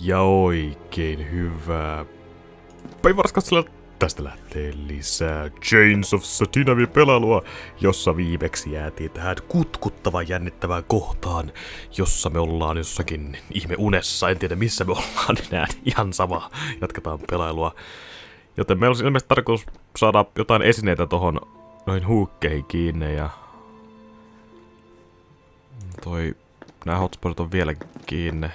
Ja oikein hyvää päiväraskastella. Tästä lähtee lisää Chains of Satinavin pelailua, jossa viimeksi jäätiin tähän kutkuttavan jännittävään kohtaan, jossa me ollaan jossakin ihmeunessa. En tiedä missä me ollaan enää, ihan sama. Jatketaan pelailua. Joten meillä olisi ilmeisesti tarkoitus saada jotain esineitä tohon noihin huukkeihin kiinni ja... Nää hotspotit on vielä kiinni.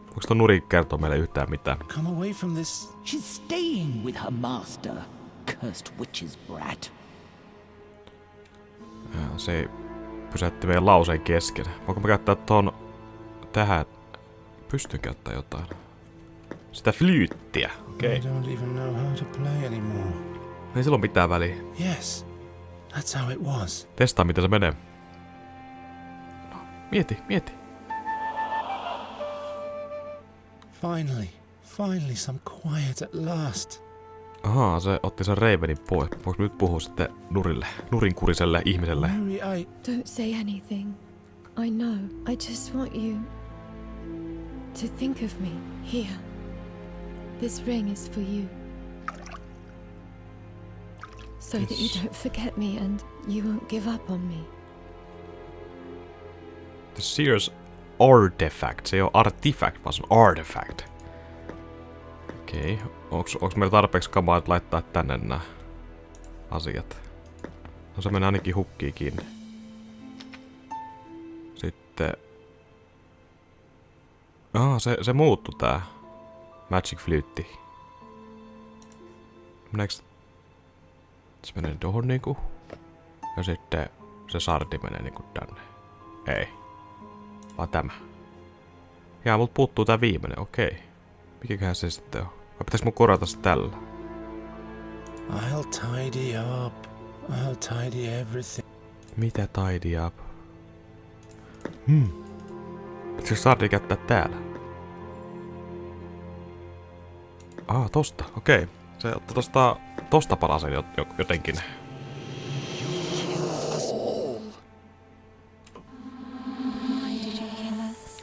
Voiko tuo Nuri kertoa meille yhtään mitään? Come away from this. She's staying with her master. Cursed witch's brat. Se pysäytti meidän lauseen kesken. Voinko mä käyttää tuon tähän? Pystyn käyttämään jotain. Sitä flyyttiä. Okei. I don't even know how to play anymore. Ei sillä ole mitään väliä. Yes. That's how it was. Testaa miten se menee. No, mieti. Finally some quiet at last. Ahaa, se otti sen Ravenin pois. Voinko nyt puhua sitten Nurille? Nurinkuriselle ihmiselle. Nuri, Don't say anything. I know. I just want you to think of me here. This ring is for you. So that you don't forget me and you won't give up on me. The Seer's Artifact. Se ei ole artifact, vaan se on artifact. Okei. Onks meillä tarpeeksi kamaa, että laittaa tänne nää asiat? No se menee ainakin hukkiin kiinni. Sitten... se muuttui tää Magic Flyytti. Meneekö... Se menee tohon niinku. Ja sitten se sardi menee niinku tänne. Ei. Vaan tämä. Jaa, mut puuttuu tää viimeinen, okei. Mikäköhän se sitten on? Vai pitäis mun korjata se tällä? I'll tidy up. I'll tidy everything. Mitä tidy up? Pitäisikö sardi käyttää täällä? Tosta, okei. Se ottaa tosta palasen jotenkin.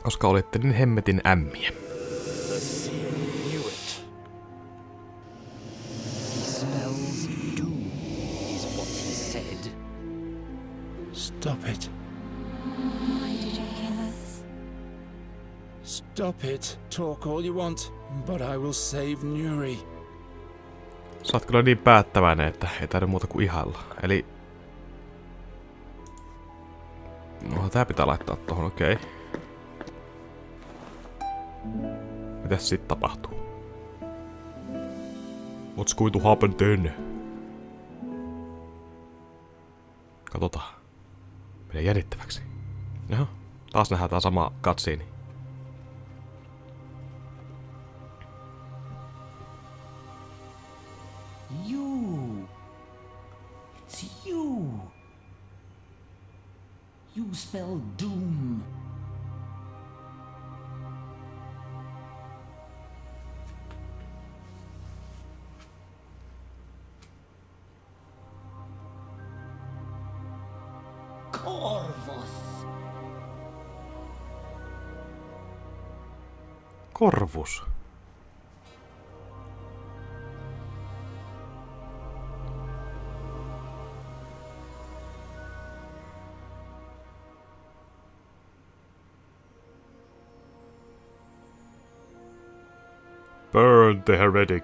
Koska olitte niin hemmetin ämmiä. Stop it. Stop it. Talk all you want, but I will save Nuri. Sä oot kyllä niin päättäväinen, että ei taida muuta kuin ihailla. Eli... No, tää pitää laittaa tohon, okei. Mitäs sit tapahtuu? What's going to happen then? Katsotaan. Menee jännittäväksi. Jaha, taas nähdään tää sama cutscene. It's you. You spell doom. Korvus. Burn the heretic.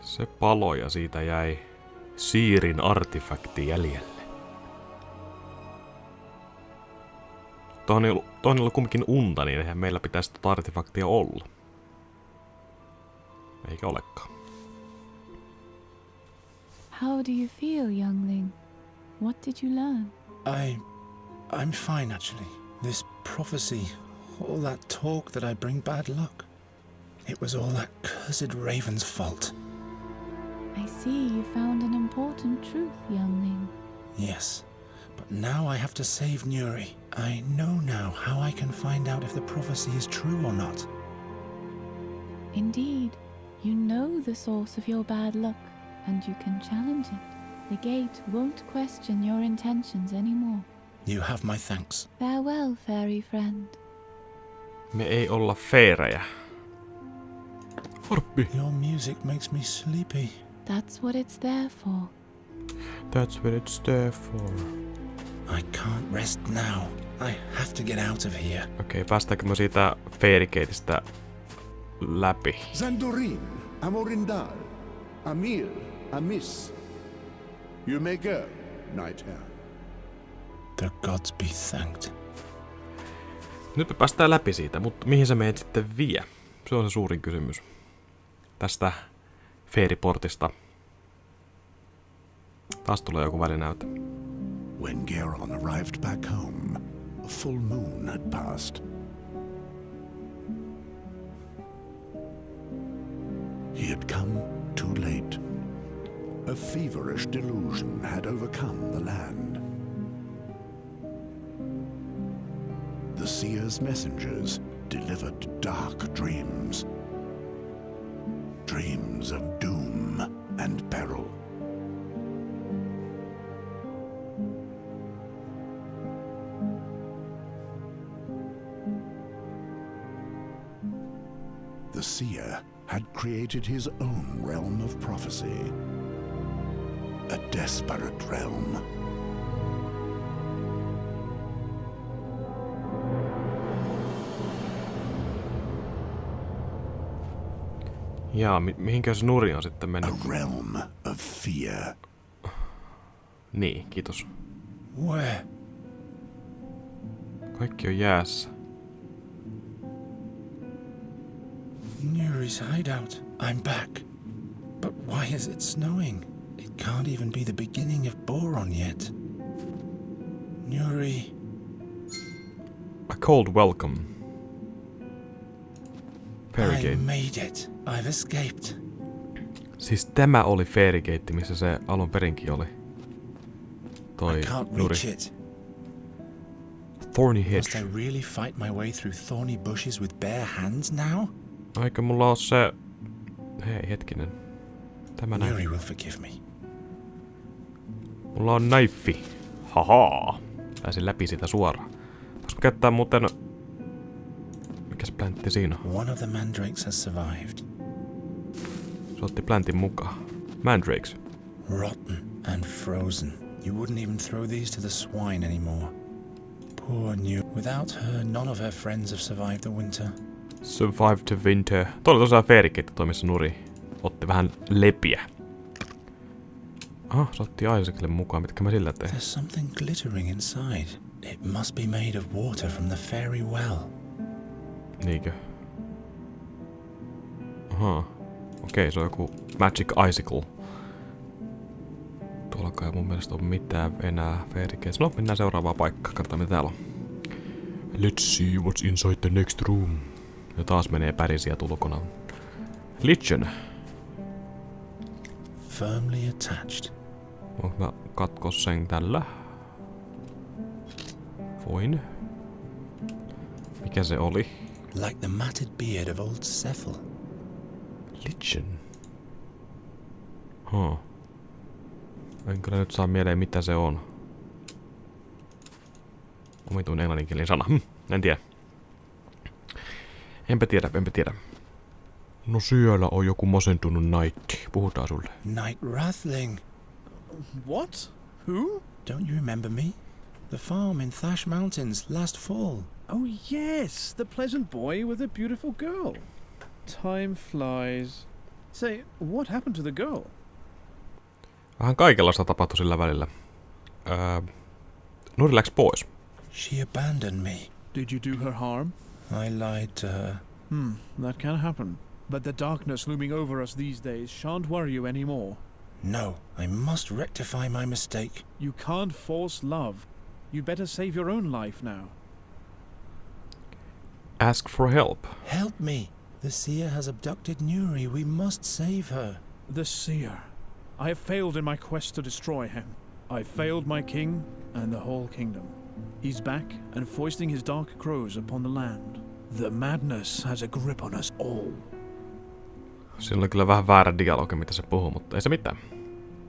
Se paloi ja siitä jäi Siirin artifakti jäljelle. Tuohon ei ollut kumminkin unta, niin eihän meillä pitäisi tuota artifaktia olla. Eikä olekaan. How do you feel, youngling? What did you learn? I'm fine actually. This prophecy, all that talk that I bring bad luck. It was all that cursed raven's fault. I see you found an important truth, youngling. Yes, but now I have to save Nuri. I know now how I can find out if the prophecy is true or not. Indeed, you know the source of your bad luck, and you can challenge it. The gate won't question your intentions anymore. You have my thanks. Farewell, fairy friend. Me ei olla feerejä. Orppi. Your music makes me sleepy. That's what it's there for. That's what it's there for. I can't rest now. I have to get out of here. Okei, päästäänkö me siitä feerikeitistä läpi? Zandorin, Amorindal, Amir, Amis. You may go, night hare. The gods be thanked. Nyt me päästään läpi siitä, mutta mihin se meidät sitten vie? Se on se suurin kysymys. Tästä feeriportista. Taas tulee joku välinäyte. When Geron arrived back home, a full moon had passed. He had come too late. A feverish delusion had overcome the land. The seer's messengers delivered dark dreams. Dreams of doom and peril. The seer had created his own realm of prophecy. A desperate realm. Jaa, mihinkä se Nuri on sitten mennyt? A realm of fear. Niin, kiitos. Where? Kaikki on jäässä. Nuri's hideout. I'm back. But why is it snowing? It can't even be the beginning of Boron yet. Nuri. A cold welcome. Fairygate. I made it. I've escaped. Siis tämä oli Fairygate, missä se alun perinkin oli. Toi I can't Nuri. reach it. Thorny Must hedge. I really fight my way through thorny bushes with bare hands now? Aika mulla on se... Hei, hetkinen. Tämä näin. Nuri will forgive me. Mulla on naiffi. Hahaa. Pääsin läpi sitä suoraan. Voisi käyttää muuten... Mikäs pläntti siinä on? One of the mandrakes has survived. Se otti pläntin mukaan. Mandrakes. Rotten and frozen. You wouldn't even throw these to the swine anymore. Poor Nuri. Without her, none of her friends have survived the winter. Survive the winter. Tuo oli tosiaan Fairygate, toi missä Nuri otti vähän lepiä. Se otti Isaacille mukaan. Mitkä mä sillä tein? There's something glittering inside. It must be made of water from the fairy well. Niinkö? Okei, se on joku Magic Icicle. Tuollakaan ei mun mielestä ole mitään enää Fairygates. No, mennään seuraavaan paikkaan. Katsotaan mitä täällä on. Let's see what's inside the next room. Ja taas menee pärisiä tulkona. Lichen. Firmly attached. Voinko mä katkoa sen tällä? Voin. Mikä se oli? Like the matted beard of old Cephal. Lichen. En kyllä nyt saa mieleen mitä se on. Omituinen englanninkielinen sana. En tiedä. Enpä tiedä. No siellä on joku masentunut naitti. Puhutaan sulle. Knight Rathling. What? Who? Don't you remember me? The farm in Thash Mountains last fall. Oh, yes, the pleasant boy with a beautiful girl. Time flies. Say, what happened to the girl? Vähän kaikenlaista tapahtui sillä välillä. Nuri läks pois. She abandoned me. Did you do her harm? I lied to her. That can happen. But the darkness looming over us these days shan't worry you anymore. No, I must rectify my mistake. You can't force love. You better save your own life now. Ask for help. Help me. The seer has abducted Nuri. We must save her. The seer. I have failed in my quest to destroy him. I failed my king and the whole kingdom. He's back and foisting his dark crows upon the land. The madness has a grip on us all. Siinä oli kyllä vähän väärä dialogi, mitä se puhuu, mutta ei se mitään.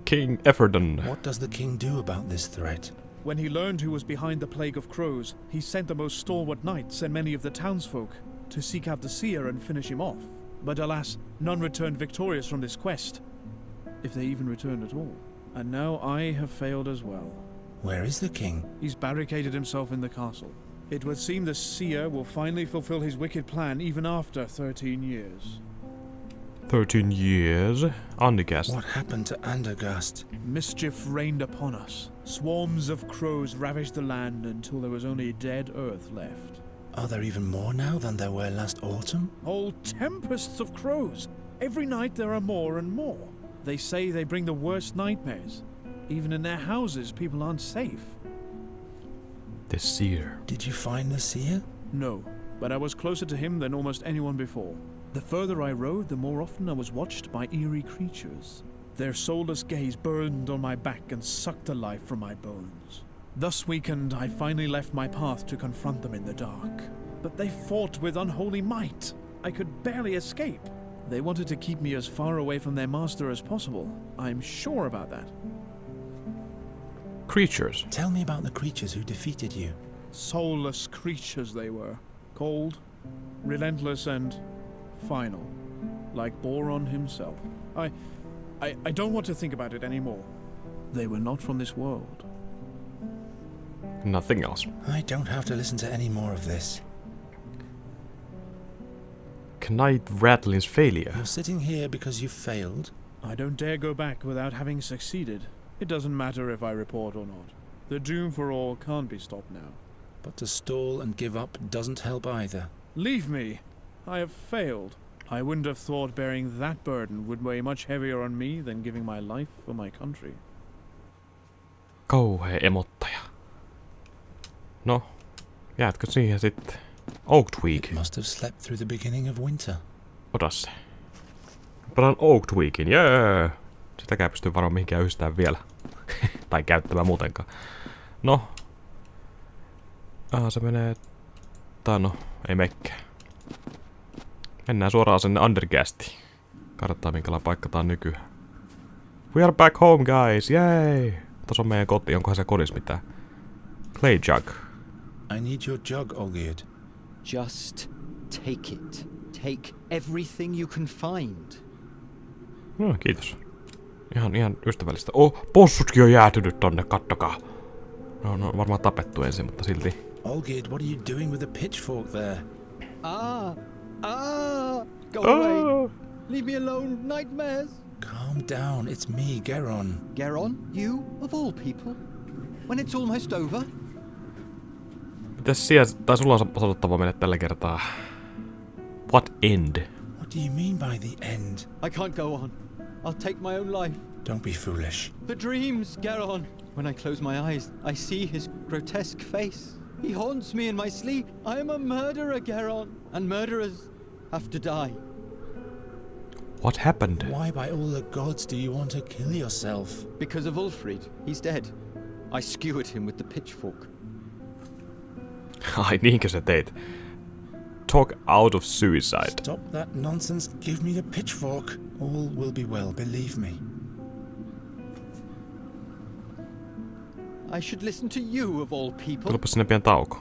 King Efferdon. What does the king do about this threat? When he learned who was behind the plague of crows, he sent the most stalwart knights and many of the townsfolk to seek out the seer and finish him off. But alas, none returned victorious from this quest, if they even returned at all. And now I have failed as well. Where is the king? He's barricaded himself in the castle. It would seem the seer will finally fulfill his wicked plan even after 13 years. 13 years? Andegast. What happened to Andergast? Mischief rained upon us. Swarms of crows ravaged the land until there was only dead earth left. Are there even more now than there were last autumn? Whole tempests of crows. Every night there are more and more. They say they bring the worst nightmares. Even in their houses, people aren't safe. The seer. Did you find the seer? No, but I was closer to him than almost anyone before. The further I rode, the more often I was watched by eerie creatures. Their soulless gaze burned on my back and sucked the life from my bones. Thus weakened, I finally left my path to confront them in the dark. But they fought with unholy might. I could barely escape. They wanted to keep me as far away from their master as possible. I'm sure about that. Creatures. Tell me about the creatures who defeated you. Soulless creatures they were. Cold, relentless, and final. Like Boron himself. I don't want to think about it anymore. They were not from this world. Nothing else. I don't have to listen to any more of this. Knight Rattlin's failure. You're sitting here because you failed? I don't dare go back without having succeeded. It doesn't matter if I report or not. The doom for all can't be stopped now. But to stall and give up doesn't help either. Leave me! I have failed. I wouldn't have thought bearing that burden would weigh much heavier on me than giving my life for my country. Kauhea emottaja. No, jäätkö siihen sitten? Oak Twig. It must have slept through the beginning of winter. Ota se. Pelaan Oak Twigin, jee! Sitäkään pystyy varmaan mihinkään yhdistämään vielä. Tai käyttämään muutenkaan. No. Se menee... Tai no, ei mekkää. Mennään suoraan sinne Undergastiin. Katsotaan minkälainen paikka tää on nykyään. We are back home, guys! Yay! Tuossa on meidän koti. Onkohan se kodissa mitään? Clay jug. I need your jug, Olgierd. Just take it. Take everything you can find. No, kiitos. Ihan ystävällistä. Possutkin on jäätynyt tonne, kattokaa. No, varmaan tapettu ensin, mutta silti. Olgierd, what are you doing with the pitchfork there? Go away. Leave me alone, nightmares. Calm down, it's me, Geron. Geron, you, of all people? When it's almost over? Mitäs siellä, tai sulla on sanottavaa mennä tällä kertaa? What end? What do you mean by the end? I can't go on. I'll take my own life. Don't be foolish. The dreams, Geron. When I close my eyes, I see his grotesque face. He haunts me in my sleep. I am a murderer, Geron. And murderers have to die. What happened? Why by all the gods do you want to kill yourself? Because of Ulfrid. He's dead. I skewered him with the pitchfork. Ai niinkö sä teit? Talk out of suicide. Stop that nonsense. Give me the pitchfork. All will be well, believe me. I should listen to you of all people. Tulipa sinne pian tauko.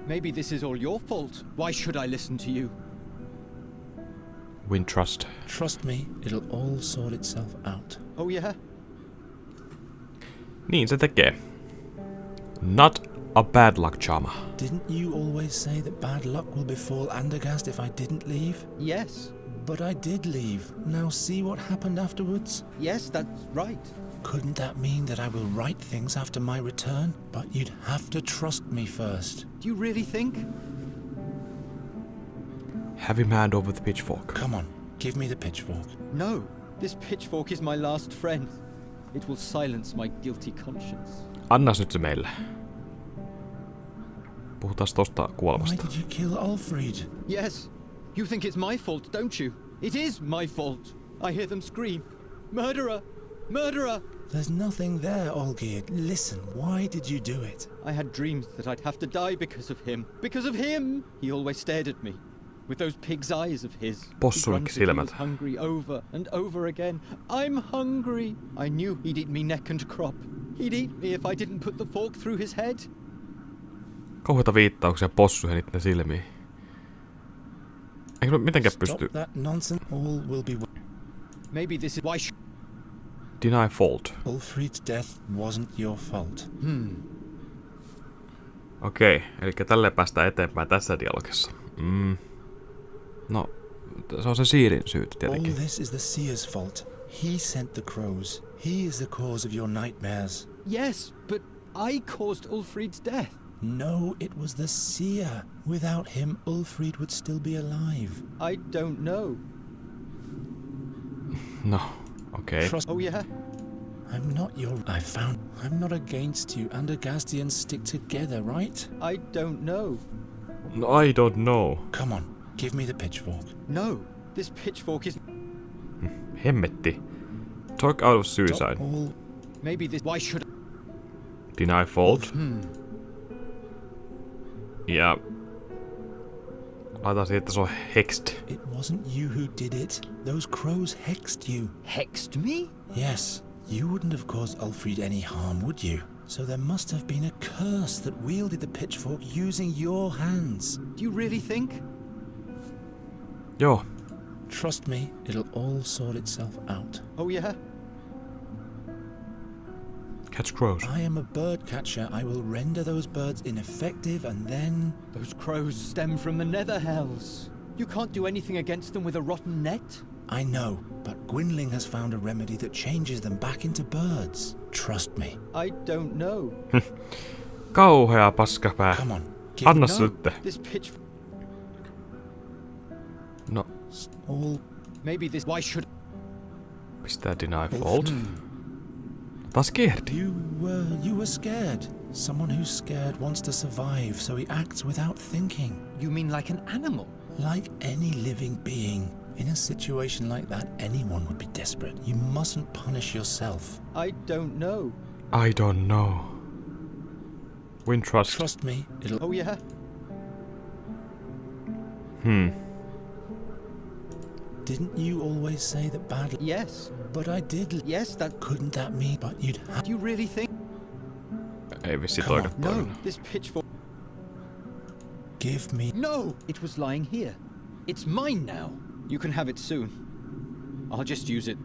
Maybe this is all your fault. Why should I listen to you? Win trust. Trust me, it'll all sort itself out. Oh yeah? Niin se tekee. Not a bad luck charmer. Didn't you always say that bad luck will befall Andergast if I didn't leave? Yes. But I did leave. Now see what happened afterwards? Yes, that's right. Couldn't that mean that I will right things after my return? But you'd have to trust me first. Do you really think? Have him hand over the pitchfork. Come on, give me the pitchfork. No. This pitchfork is my last friend. It will silence my guilty conscience. Annas nyt se meille. Puhutaan tosta Why kuolemasta. did you kill Ulfrid? Yes. You think it's my fault, don't you? It is my fault. I hear them scream. Murderer! Murderer! There's nothing there, Olgierd. Listen, why did you do it? I had dreams that I'd have to die because of him. Because of him! He always stared at me. with those pig's eyes of his. He Possun grunted he was silmät. hungry over and over again. I'm hungry. I knew he'd eat me neck and crop. He'd eat me if I didn't put the fork through his head. Kauheita viittauksia possuihin niitten silmiin. Eikö mitenkään pysty... Stop that nonsense. All will be well. Maybe this is why. Deny fault. Ulfrid's death wasn't your fault. Okei, eli tälleen päästään eteenpäin tässä dialogissa. No, se on se Siirin syyt All tietenkin. this is the seer's fault. He sent the crows. He is the cause of your nightmares. Yes, but I caused Ulfrid's death. No, it was the seer. Without him, Ulfrid would still be alive. I don't know. No, okei. Trust. Oh yeah? I'm not against you. Andergastians stick together, right? I don't know. No, I don't know. Come on, give me the pitchfork. No, this pitchfork is. Hemmetti. Talk out of suicide. Stop all. Maybe this. Why should? Deny fault. Ja... Laitetaan siihen, että se on hexed. It wasn't you who did it. Those crows hexed you. Hexed me? Yes, you wouldn't have caused Ulfrid any harm, would you? So there must have been a curse that wielded the pitchfork using your hands. Do you really think? Joo. Trust me, it'll all sort itself out. Oh yeah? Catch crows. I am a bird catcher. I will render those birds ineffective and then... Those crows stem from the nether hells. You can't do anything against them with a rotten net? I know, but Gwynling has found a remedy that changes them back into birds. Trust me. I don't know. Kauhea paskapää. Come on, give Anna me se nyt. This pitch. all... Maybe this. Why should? Pistää deny fault. Taas kehdi. You were scared. Someone who's scared wants to survive, so he acts without thinking. You mean like an animal? Like any living being. In a situation like that, anyone would be desperate. You mustn't punish yourself. I don't know. I don't know. Win trust. Trust me, it'll... Oh yeah? Didn't you always say that bad... Yes. But I did... Yes, that. Couldn't that mean... But you'd have... Do you really think? Ei vissi Come on. toikat No, toiminut. this pitchfork. Give me... No! It was lying here. It's mine now. You can have it soon. I'll just use it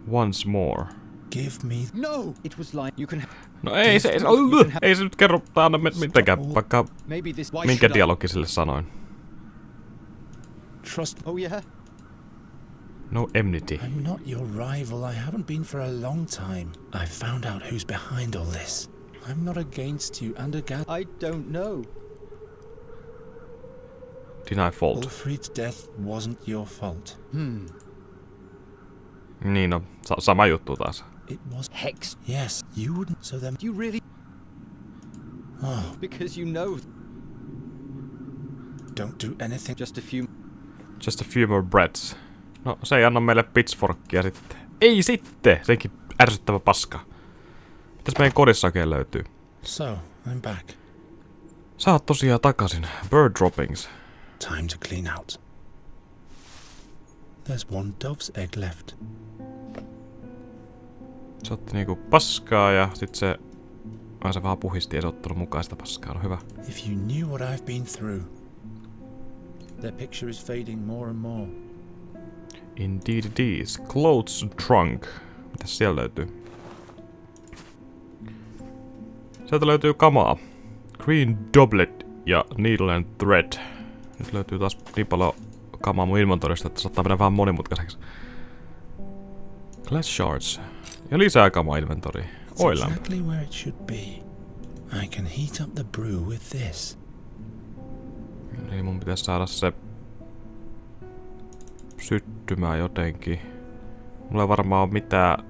Once more. Give me... No! It was lying. You can No ei se nyt kerro taanna mitenkään, vaikka Maybe this. Why minkä should I? dialogi sille sanoin. Trust... Oh yeah? No enmity. I'm not your rival. I haven't been for a long time. I found out who's behind all this. I'm not against you, Andergast... I don't know. Deny fault. Ulfrid's death wasn't your fault. Niin no, sama juttu taas. It was... Hex. Yes, you wouldn't... So then... Do you really? Oh, Because you know. don't do anything. Just a few more breaths. No se ei anna meille pitchforkia sitten. Ei sitten! Senkin ärsyttävä paska. Mitäs meidän kodissa oikein löytyy? So, I'm back. Sä oot tosiaan takaisin. Bird droppings. Time to clean out. There's one dove's egg left. Se otti niinku paskaa ja sit se... se vaan puhisti ja se ottanut mukaan sitä paskaa. No hyvä. If you knew what I've been through. Their picture is fading more and more. Indeed it is. Clothes trunk. Mitäs siellä löytyy? Sieltä löytyy kamaa. Green doublet ja needle and thread. Nyt löytyy taas niin paljon kamaa mun inventorista, että saattaa mennä vähän monimutkaiseksi. Glass shards. Ja lisää kamaa inventoriin. It's Oil lamp. exactly where it should be. I can heat up the brew with this. Eli mun pitäisi saada se syttymään jotenkin. Mulla ei varmaan ole mitään...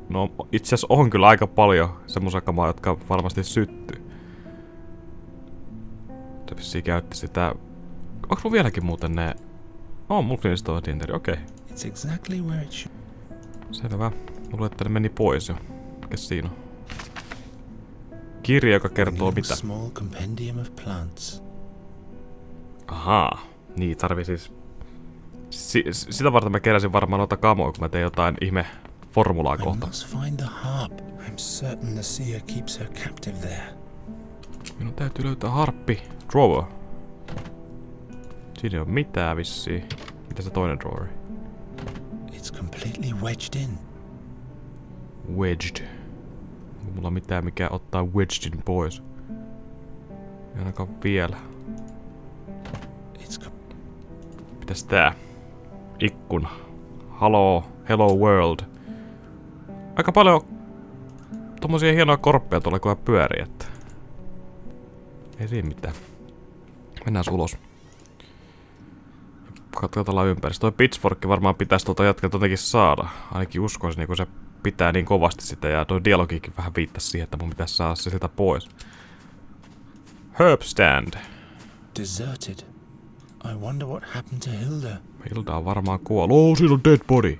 No itse asiassa on kyllä aika paljon semmosia kamaa, jotka varmasti syttyy. Se vissiin käytti sitä... Onks mun vieläkin muuten ne... Mulla Finnish toi Tinteri, okei. It's exactly where it should. Selvä. Mulla että ne meni pois jo. Mikäs siinä on? Kirja, joka kertoo A mitä. small compendium of plants. Ahaa. Niin, tarvii siis... sitä varten mä keräsin varmaan noita kamoja, kun mä tein jotain ihme formulaa I kohta. must find the harp. I'm certain the seer keeps her captive there. Minun täytyy löytää harppi. Drawer. Siinä ei oo mitään vissiin. Mitä se toinen draweri? It's completely wedged in. Wedged. Onko mulla mitään mikä ottaa wedgedin pois? Ei ainakaan vielä. Mitäs tää? Ikkuna. Hello world. Aika paljon tommosia hienoja korppeja tuolla kun pyörii, että... Ei siinä mitään. Mennään ulos. Katsotaan ympäristöä. Toi pitchforkki varmaan pitäisi tuolta jatkaa jotenkin saada. Ainakin uskoisin, niin kun se pitää niin kovasti sitä. Ja toi dialogiikin vähän viittasi siihen, että mun pitäisi saada se siltä pois. Herb stand. Deserted. I wonder what happened to Hilda. Hilda on varmaan kuollut. Oh, siinä on dead body.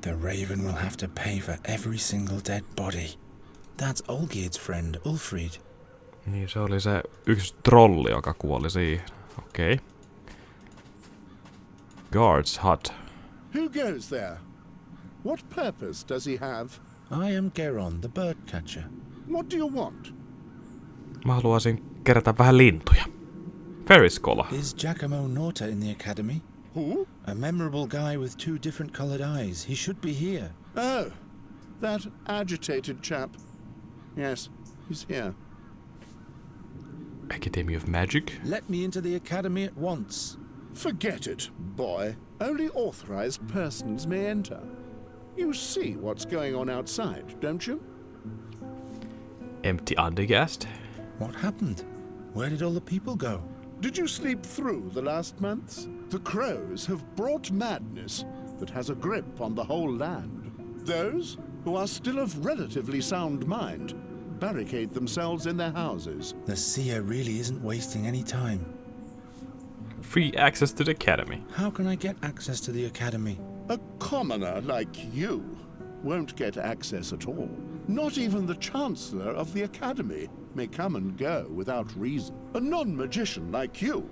The Raven will have to pay for every single dead body. That's Olgierd's friend, Ulfrid. Niin, se oli se yksi trolli, joka kuoli siihen. Okei. Okay. Guard's hut. Who goes there? What purpose does he have? I am Geron, the bird catcher. What do you want? Mä haluaisin kerätä vähän lintuja. Ferris Cola. Is Giacomo Norta in the academy? Who? A memorable guy with 2 different coloured eyes. He should be here. Oh, that agitated chap. Yes, he's here. Academy of Magic. Let me into the academy at once. Forget it, boy. Only authorized persons may enter. You see what's going on outside, don't you? Empty Undergast. What happened? Where did all the people go? Did you sleep through the last months? The crows have brought madness that has a grip on the whole land. Those who are still of relatively sound mind barricade themselves in their houses. The seer really isn't wasting any time. Free access to the academy. How can I get access to the academy? A commoner like you won't get access at all. Not even the Chancellor of the Academy may come and go without reason. A non-magician like you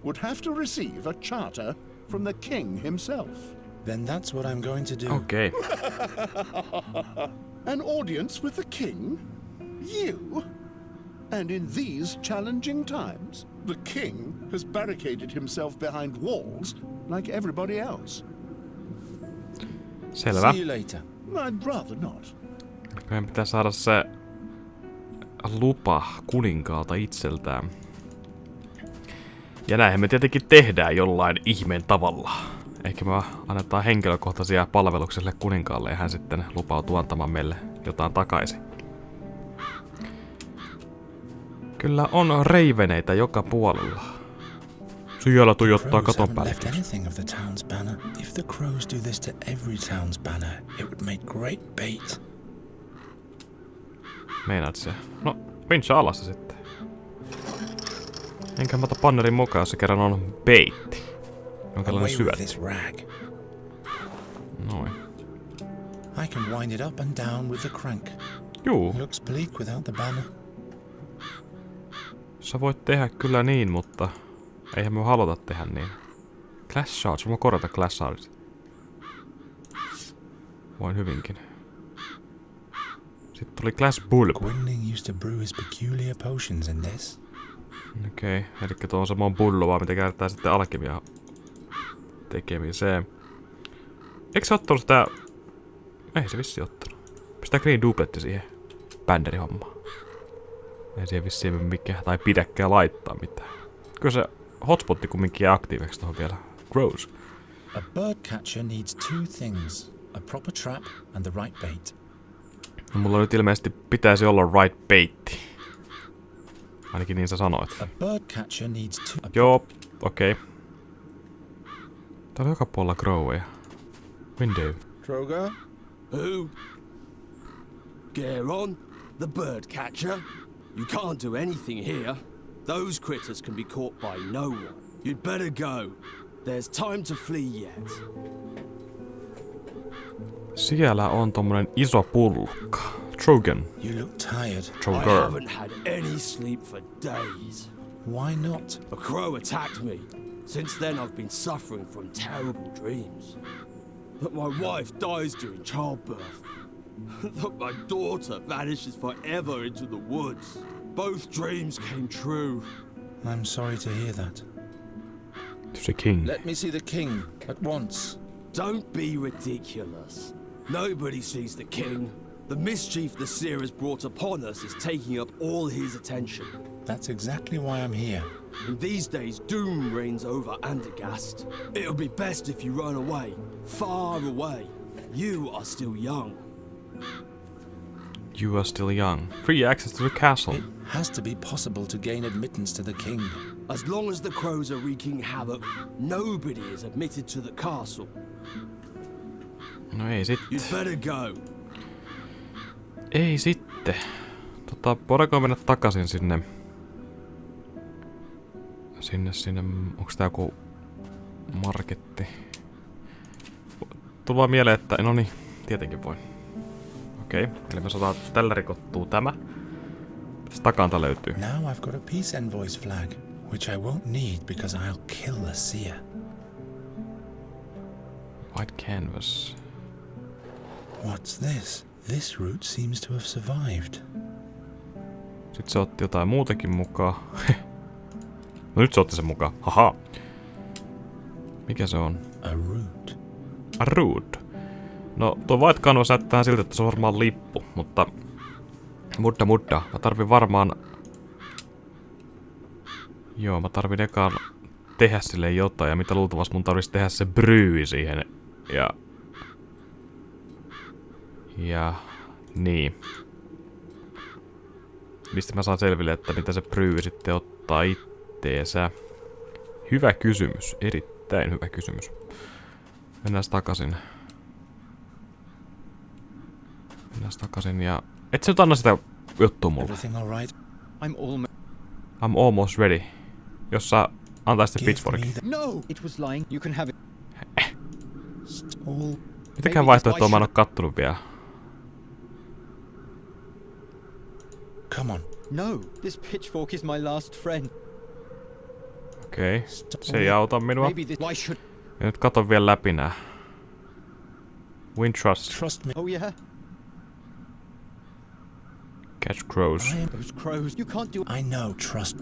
would have to receive a charter from the king himself. Then that's what I'm going to do. Okay. An audience with the king? You? And in these challenging times, the king has barricaded himself behind walls like everybody else. Selvä. See you later. I'd rather not. Meidän pitää saada se lupa kuninkaalta itseltään. Ja näinhän me tietenkin tehdään jollain ihmeen tavalla. Ehkä me annetaan henkilökohtaisia palvelukselle kuninkaalle ja hän sitten lupautuu antamaan meille jotain takaisin. Kyllä on reiveneitä joka puolella. Siellä tuijottaa katon päälle. If the crows do this to every town's banner, it would make great bait. Meinaat se? No, vinsä alassa sitten. Enkä mä ota pannerin mukaan, jos se kerran on baitti. Jonkinlainen syöt. Noin. I can wind it up and down with the crank. Juu. Looks bleak without the banner. Sä voit tehdä kyllä niin, mutta eihän me haluta tehdä niin. Glass shards, mä korjata glass shards. Voin hyvinkin. Sitten tuli glass bulb. Gwynling used to brew his peculiar potions in this. Okei, elikkä tuo on samoin pullo vaan mitä käytetään sitten alkemia tekemiseen. Eikö se ottanut sitä... Ei se vissi ottanut. Pistää green dupletti siihen bänderi-hommaan. Ei siihen vissiin mikään, tai pidäkään laittaa mitään. Kyllä se hotspotti kumminkin jää aktiiveksi tuohon vielä. Grows. A bird catcher needs 2 things. A proper trap and the right bait. No, mulla nyt ilmeisesti pitäisi olla right baitti. Ainakin niin sä sanoit. A bird catcher needs 2... Joo, okei. Okay. Täällä on joka puolella groweja. Window. Droga? Who? Geron, the bird catcher? You can't do anything here. Those critters can be caught by no one. You'd better go. There's time to flee yet. Siellä on tommonen iso pullukka. Trogan. You look tired. I haven't had any sleep for days. Why not? A crow attacked me. Since then I've been suffering from terrible dreams. That my wife dies during childbirth. That my daughter vanishes forever into the woods. Both dreams came true. I'm sorry to hear that. The king. Let me see the king at once. Don't be ridiculous. Nobody sees the king. The mischief the seer has brought upon us is taking up all his attention. That's exactly why I'm here. In these days, doom reigns over Andergast. It'll be best if you run away, far away. You are still young. You are still young. Free access to the castle. It has to be possible to gain admittance to the king. As long as the crows are wreaking havoc, nobody is admitted to the castle. No ei sit. You'd better go. Ei sitten. Voidaanko mennä takaisin sinne? Sinne. Onks tää joku marketti? Tuli vaan mieleen, että no niin, tietenkin voi. Okei, eli me saadaan tällä rikottua tämä. Tästä takanta löytyy. Now I've got a peace envoy's flag, which I won't need because I'll kill the seer. White canvas. What's this? This route seems to have survived. Sitten se otti jotain muutakin mukaan. No nyt se otti sen mukaan. Haha. Mikä se on? A route. A route. No tuo white canvas näyttää siltä, että se on varmaan lippu, mutta... Mutta. Mä tarvin varmaan... Joo, mä tarvin ekaan tehdä sille jotain, ja mitä luultavasti mun tarvitsisi tehdä se bryyi siihen. Ja... Niin. Mistä mä saan selville, että mitä se bryyi sitten ottaa itteensä? Hyvä kysymys. Erittäin hyvä kysymys. Mennään takaisin ja... Et sä nyt anna sitä juttua mulle. Right? I'm almost ready. Jos sä antaisit pitchforkin. No! It was lying. You can have it. Mitäkään vaihtoehtoa mä en oo kattonut vielä. Come on. No, this pitchfork is my last friend. Okei. Se ei auta minua. Why should... Ja nyt katon vielä läpi nää. Win trust. Trust me. Oh yeah? Catch crows. Those crows. You can't do... I know, trust.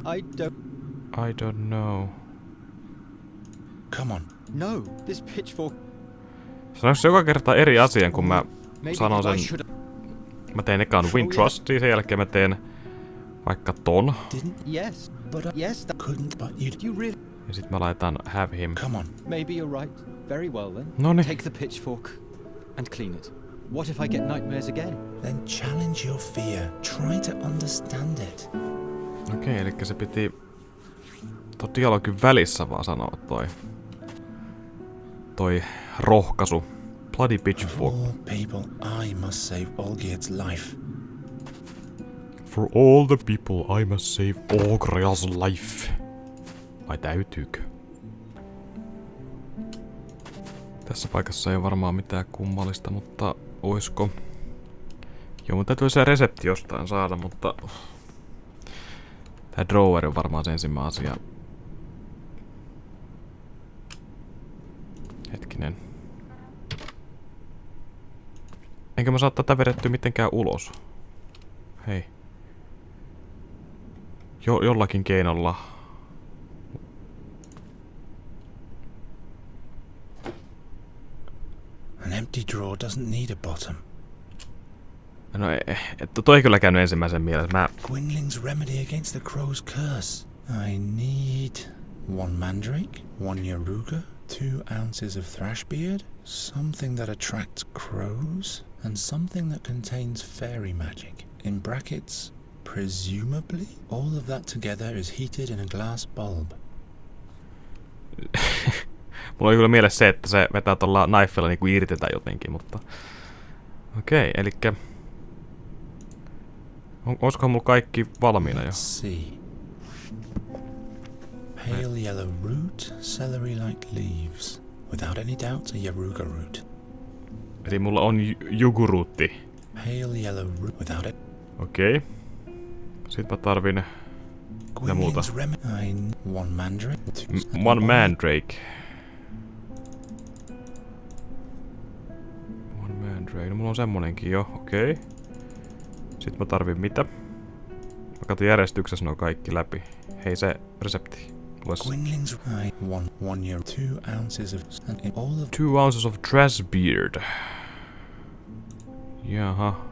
I don't know. Come on. No, this pitchfork... Sanoinko se joka kerta eri asian, kun mä sanon sen... Mä teen ekaan win trustia, sen jälkeen mä teen vaikka ton. Yes, but yes, that couldn't, but you really... Ja sit mä laitan have him. Come on. Maybe you're right. Very well then. Noniin. Take the pitchfork and clean it. What if I get nightmares again? Then challenge your fear. Try to understand it. Okei, elikkä se piti tuon dialogin välissä vaan sanoa toi rohkaisu. Bloody pitchfork. For all people, I must save Olgierd's life. For all the people, I must save Olgierd's life. Vai täytyykö? Tässä paikassa ei varmaan mitään kummallista, mutta oisko? Joo, mun täytyy se resepti jostain saada, mutta... Tää drawer on varmaan se ensimmäinen asia. Hetkinen. Enkä mä saa tätä vedettyä mitenkään ulos. Hei. Jollakin keinolla. An empty drawer doesn't need a bottom. No toi ei kyllä käynyt ensimmäisen mielessä. Gwynling's remedy against the crow's curse. I need 1 mandrake, 1 yaruga, 2 ounces of thrashbeard, something that attracts crows, and something that contains fairy magic. In brackets, presumably, all of that together is heated in a glass bulb. Mulla oli kyllä mielessä se, että se vetää tuolla knifella niinku irti jotenkin, mutta... Okei, elikkä... Olisikohan mulla kaikki valmiina jo? Let's see. Pale yellow root, celery-like leaves. Without any doubt, a yaruga root. Eli mulla on juguruutti. Pale yellow root without it. Okei. Sitten mä tarvin Ja muuta. One mandrake. One mandrake. One mandrake. No mulla on semmonenkin jo, okei. Okay. Sitten mä tarvin mitä? Mä katson järjestyksessä nuo kaikki läpi. Hei se resepti. 2 ounces of trash beard. Jaha.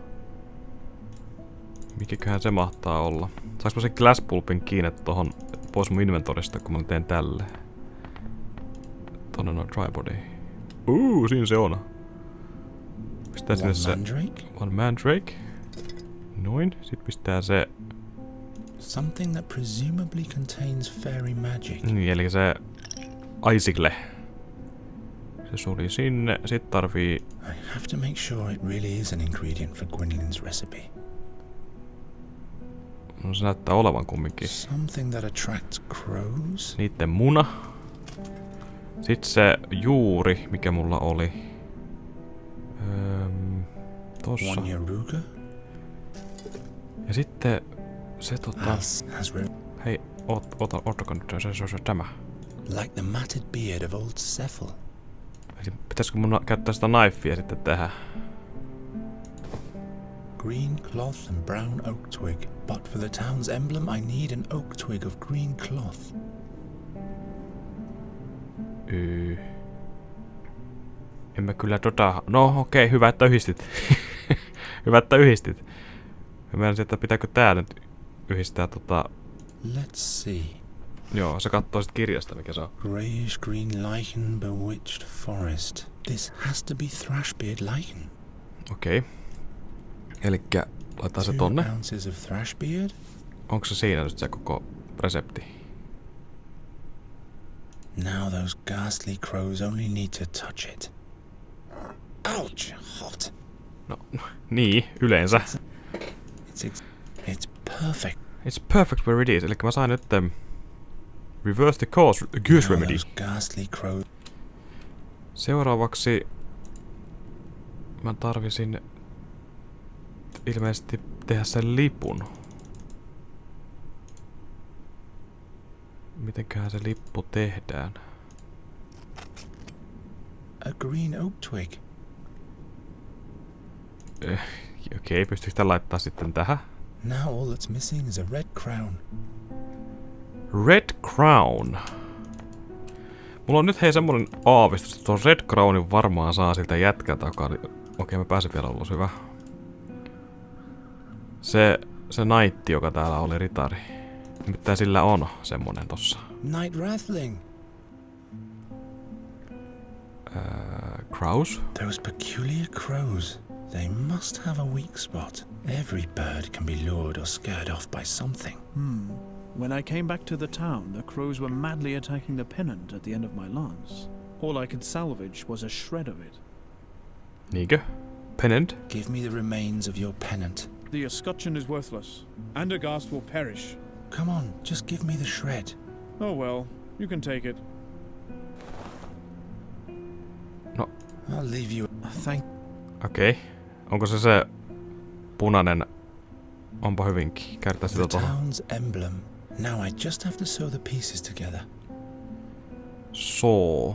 Mikäköhän se mahtaa olla? Saanko mä sen glasspulpin kiinni tohon pois mun inventorista, kun mä teen tälle? Tonne noin tribody. Siinä se on. Pistää sinne se... One mandrake. Noin. Sit pistää se... Something that presumably contains fairy magic. Niin, eli se... Icicle. Se suli sinne. Sit tarvii... I have to make sure it really is an ingredient for Gwynlin's recipe. No se näyttää olevan kumminkin. Something that attracts crows. Niitten muna. Sitten se juuri, mikä mulla oli. Tossa. Ja sitten se hei, ottakaa nyt se tämä. Like the matted beard of old Cephal. Pitäisikö mun käyttää sitä knifea sitten tähän? Green cloth and brown oak twig. But for the town's emblem, I need an oak twig of green cloth. En mä kyllä No okei, hyvä että yhdistit. Hyvä että yhdistit. Mä mietin, että pitääkö tää nyt yhdistää Let's see. Joo, se kattoo sit kirjasta, mikä se on. Greyish green lichen bewitched forest. This has to be thrashbeard lichen. Okei. Elikkä laitetaan se tonne. 2 ounces of thrashbeard. Onko se siinä nyt se koko resepti? Now those ghastly crows only need to touch it. Ouch! Hot. No, niin, yleensä. It's perfect. It's perfect where it is. Elikkä mä sain nyt reverse the cause remedy. Seuraavaksi mä tarvisin ilmeisesti tehdä sen lipun. Mitenköhän se lippu tehdään? A green oak twig. Okei, pystyykö sitä laittaa sitten tähän? Now all that's missing is a red crown. Red crown. Mulla on nyt hei semmonen aavistus, että tuon red crownin varmaan saa siltä jätkältä, joka oli... Okei, mä pääsin vielä ulos, hyvä. Se naitti, joka täällä oli ritari. Nimittäin sillä on semmonen tossa. Night Rathling. Crows? Those peculiar crows. They must have a weak spot. Every bird can be lured or scared off by something. When I came back to the town, the crows were madly attacking the pennant at the end of my lance. All I could salvage was a shred of it. Niinkö? Pennant? Give me the remains of your pennant. The escutcheon is worthless. Andergast will perish. Come on, just give me the shred. Oh well, you can take it. No. I'll leave you. Thank... Okei. Onko se punainen? Onpa hyvinkin. Käytetään sitä The tuohon. town's emblem. Now I just have to sew the pieces together. Saw.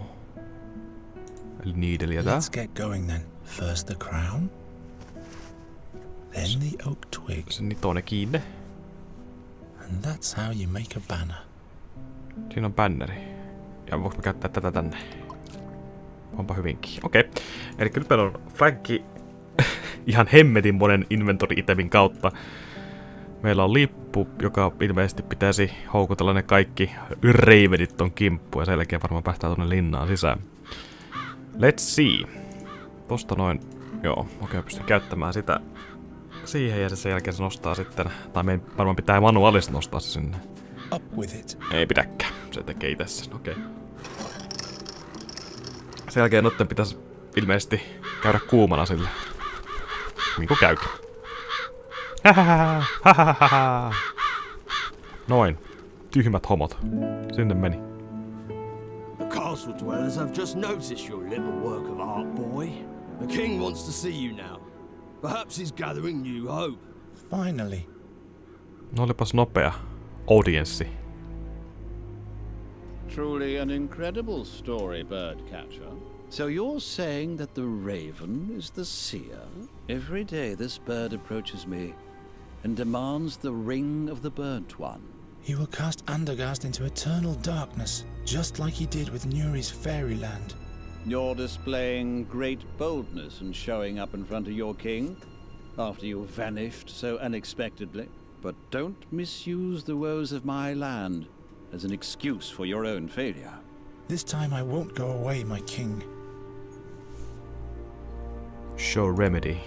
Eli niideliä tää. Let's get going then. First the crown. Then the oak twig. Se nitoo ne kiinni. And that's how you make a banner. Siinä on banneri. Ja voinko mä käyttää tätä tänne? Onpa hyvinkin. Okei. Eli nyt meillä on flankki ihan hemmetin monen inventori-itemin kautta. Meillä on lippu, joka ilmeisesti pitäisi houkutella ne kaikki reivedit ton kimppuun. Ja sen jälkeen varmaan päästään tonne linnaan sisään. Let's see. Tosta noin. Joo, okei, pystyn käyttämään sitä siihen ja sen jälkeen se nostaa sitten. Tai meidän varmaan pitää manuaalisesti nostaa se sinne. Up with it. Ei pidäkään. Se tekee itse sen, okei. Sen jälkeen noitten pitäisi ilmeisesti käydä kuumana sille. Niinku käykin. Noin. Tyhmät homot. Sinne meni. The castle dwellers have just noticed your little work of art, boy. The king wants to see you now. Perhaps he's gathering new hope. Finally. No olipas nopea. audienssi. Truly an incredible story, birdcatcher. So you're saying that the raven is the seer? Every day this bird approaches me and demands the ring of the burnt one. He will cast Andergast into eternal darkness, just like he did with Nuri's fairyland. You're displaying great boldness and showing up in front of your king after you vanished so unexpectedly. But don't misuse the woes of my land as an excuse for your own failure. This time I won't go away, my king. Show remedy.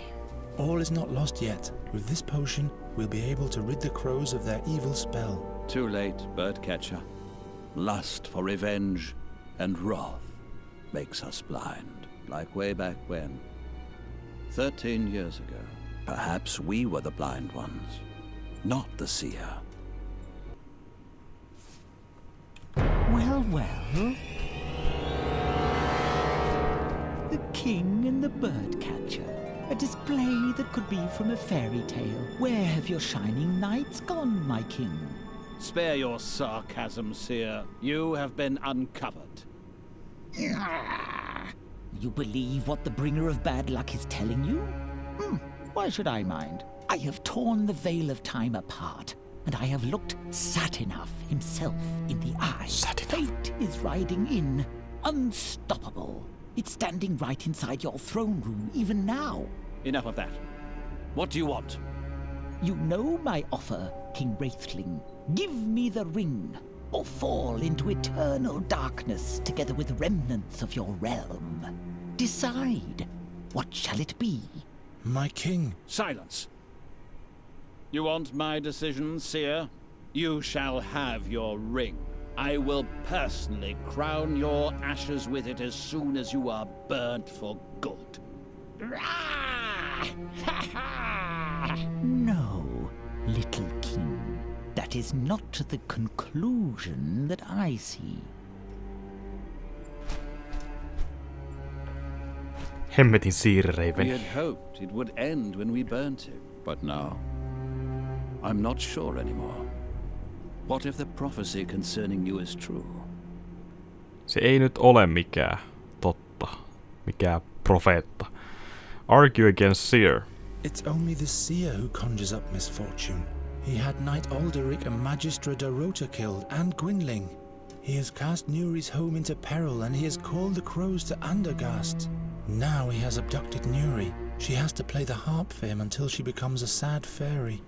All is not lost yet. With this potion, we'll be able to rid the crows of their evil spell. Too late, birdcatcher. Lust for revenge and wrath makes us blind, like way back when. 13 years ago. Perhaps we were the blind ones, not the seer. Well, well. The king and the birdcatcher. A display that could be from a fairy tale. Where have your shining knights gone, my king? Spare your sarcasm, seer. You have been uncovered. You believe what the bringer of bad luck is telling you? Why should I mind? I have torn the veil of time apart, and I have looked Satinav himself in the eye. Fate is riding in, unstoppable. It's standing right inside your throne room, even now. Enough of that. What do you want? You know my offer, King Wraithling. Give me the ring, or fall into eternal darkness together with remnants of your realm. Decide. What shall it be? My king. Silence. You want my decision, seer? You shall have your ring. I will personally crown your ashes with it as soon as you are burnt for good. No, little king. That is not the conclusion that I see. Hemmetin siirireiven. We had hoped it would end when we burnt it, but now I'm not sure anymore. What if the prophecy concerning you is true? Se ei nyt ole mikään totta. Mikään profeetta. Argue against seer. It's only the seer who conjures up misfortune. He had Knight Alderic and Magistra Dorota killed, and Gwynling. He has cast Nuri's home into peril, and he has called the crows to Andergast. Now he has abducted Nuri. She has to play the harp for him until she becomes a sad fairy.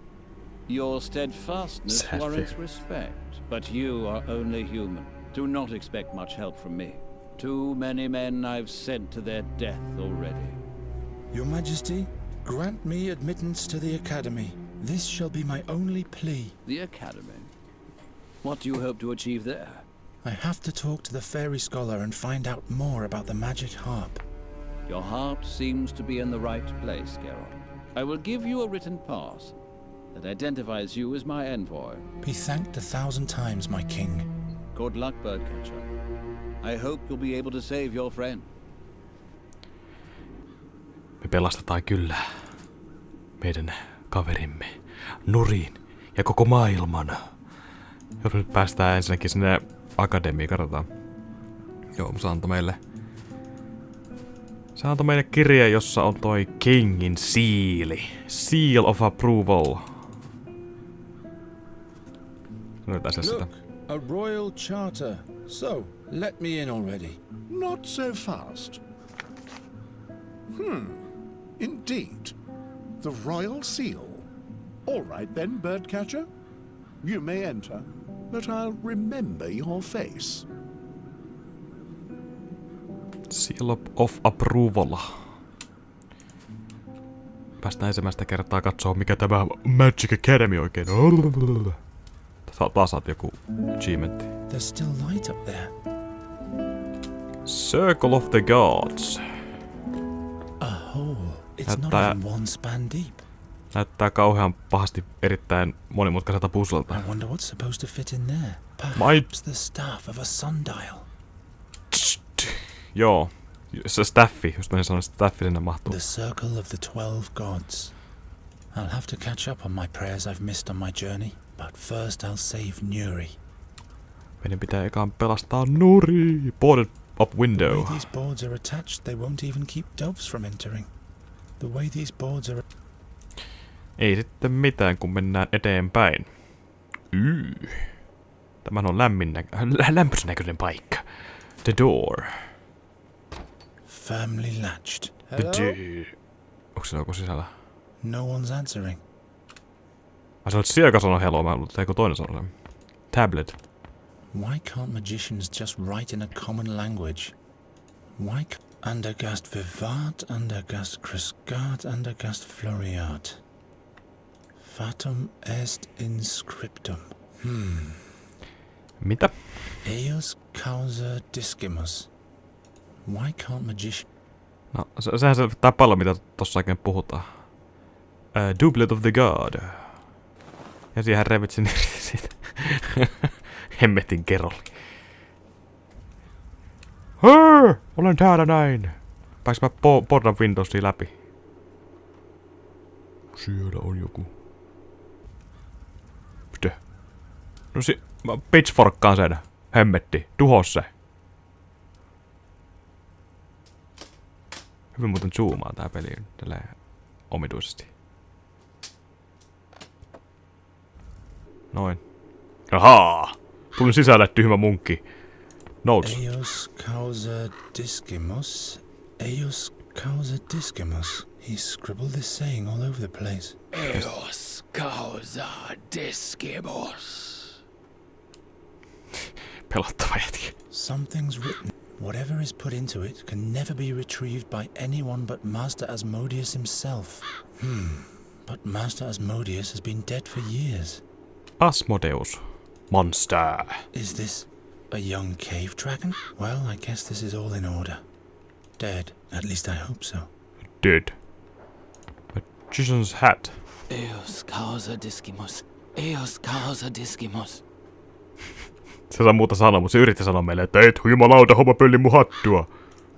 Your steadfastness warrants respect, but you are only human. Do not expect much help from me. Too many men I've sent to their death already. Your Majesty, grant me admittance to the Academy. This shall be my only plea. The Academy? What do you hope to achieve there? I have to talk to the fairy scholar and find out more about the magic harp. Your heart seems to be in the right place, Geralt. I will give you a written pass that identifies you as my envoy. Be thanked 1,000 times, my king. Good luck, birdcatcher. I hope you'll be able to save your friend. Me pelastetaan kyllä meidän kaverimme Nurin ja koko maailman. Jos nyt päästään ensinnäkin sinne akademiin, katsotaan. Joo, se antoi meille kirje, jossa on toi Kingin siili. Seal of approval. Look, a royal charter. So, let me in already. Not so fast. Indeed. The royal seal. All right then, birdcatcher. You may enter, but I'll remember your face. Seal of approval. Päästään ensimmäistä kertaa katsoa, mikä tämä Magic Academy oikein on. Taas saat joku achievementti. There's still light up there. Circle of the Gods. A hole. It's not even one span deep. Näyttää kauhean pahasti erittäin monimutkaiselta puzzlelta. I wonder what's supposed to fit in there. Perhaps the staff of a sundial. Joo. Se staffi, just mä sanoin, staffi sinne mahtuu. The circle of the 12 gods. I'll have to catch up on my prayers I've missed on my journey, but first I'll save Nuri. Meidän pitää ekaan pelastaa Nuri. Boarded up The window. way these boards are attached, they won't even keep doves from entering. The way these boards are... Ei sitten mitään, kun mennään eteenpäin. Tämähän on lämpöisen näköinen paikka. The door. Firmly latched. The door. Onko se joku sisällä? No one's answering. Se on siellä, joka sanoo hello. Mä luulen, että joku toinen sanoo. Tablet. Why can't magicians just write in a common language? Why Andergast vivat, Andergast crescat, Andergast floriat. Fatum est inscriptum. Mitä? Eos causa discimus. Why can't magician... No, sehän se tää pallo, mitä tossa oikein puhutaan. Doublet of the god. Ja siihen revitsin siitä. Hemmetin kerralli. Olen täällä näin. Pääks mä porran Windowsia läpi? Siellä on joku. Mitä? No mä pitchforkkaan sen. Hemmetti. Tuho se. Hyvin muuten zoomaa tää peli tälleen omituisesti. Noin. Ahaa! Tulin sisälle, tyhmä munkki. Notes. Eos causa discimus. Eos causa discimus. He scribbled this saying all over the place. Eos causa discimus. Pelottava jätki. Something's written. Whatever is put into it can never be retrieved by anyone but Master Asmodeus himself. But Master Asmodeus has been dead for years. Asmodeus. Monster. Is this a young cave dragon? Well, I guess this is all in order. Dead. At least I hope so. Dead. Magician's hat. Eos causa discimus. Eos causa discimus. Se saa muuta sanoa, mutta se yritti sanoa meille, että et jumalauta homma pölli mun hattua.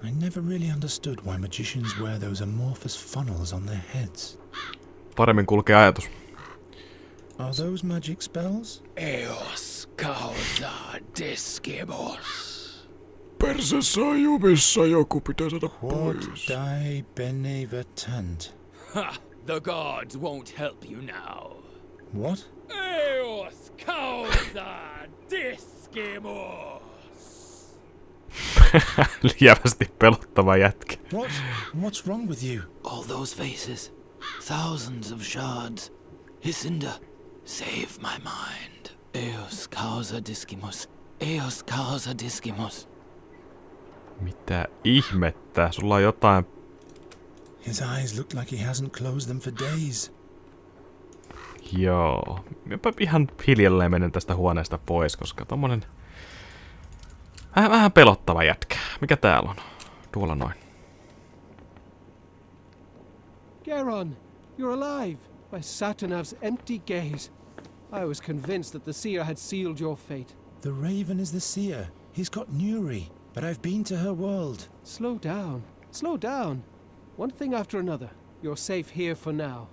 I never really understood why magicians wear those amorphous funnels on their heads. Paremmin kulkee ajatus. Are those magic spells? Eos causa discimus. Persessä on jumissa, joku pitää saada Quod pois. die benevetant. Ha! The gods won't help you now. What? Eos causa discimus. Lievästi pelottava jätkä. What? What's wrong with you? All those faces, thousands of shards. Hisinda, save my mind. Eos causa discimus. Eos causa discimus. Mitä ihmettä? Sulla on jotain... His eyes look like he hasn't closed them for days. Joo. Mäpä ihan hiljalleen menen tästä huoneesta pois, koska tommonen... Vähän pelottava jätkä. Mikä täällä on? Tuolla noin. Geron, you're alive! By Satinav's empty gaze. I was convinced that the seer had sealed your fate. The raven is the seer. He's got Nuri, but I've been to her world. Slow down. Slow down. One thing after another. You're safe here for now.